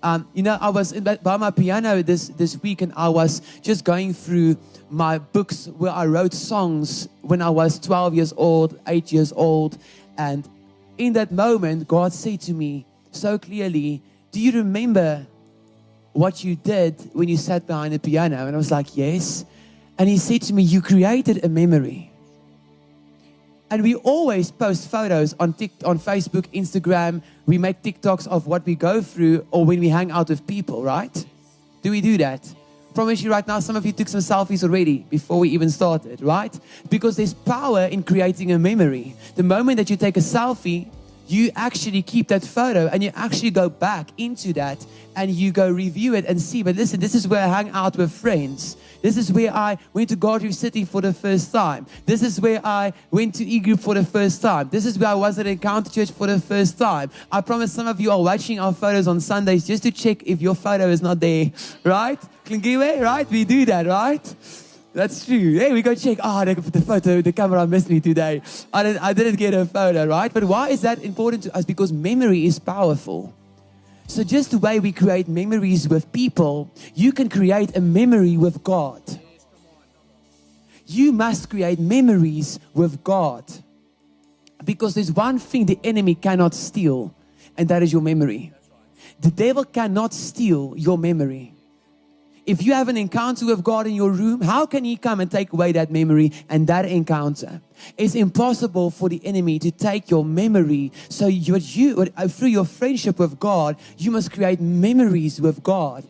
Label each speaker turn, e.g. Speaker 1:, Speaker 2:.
Speaker 1: I was by my piano this week, and I was just going through my books where I wrote songs when I was 12 years old, 8 years old. And in that moment, God said to me so clearly, do you remember what you did when you sat behind the piano? And I was like, yes. And he said to me, you created a memory. And we always post photos on Facebook, Instagram. We make TikToks of what we go through or when we hang out with people, right? Do we do that? Promise you right now, some of you took some selfies already before we even started, right? Because there's power in creating a memory. The moment that you take a selfie, you actually keep that photo and you actually go back into that and you go review it and see. But listen, this is where I hang out with friends. This is where I went to Godreef City for the first time. This is where I went to E-Group for the first time. This is where I was at Encounter Church for the first time. I promise some of you are watching our photos on Sundays just to check if your photo is not there, right? Klingiwe, right? We do that, right? That's true. Hey, we go check. The camera missed me today. I didn't get a photo, right? But why is that important to us? Because memory is powerful. So just the way we create memories with people, you can create a memory with God. You must create memories with God. Because there's one thing the enemy cannot steal, and that is your memory. The devil cannot steal your memory. If you have an encounter with God in your room, how can he come and take away that memory and that encounter? It's impossible for the enemy to take your memory. So through your friendship with God, you must create memories with God.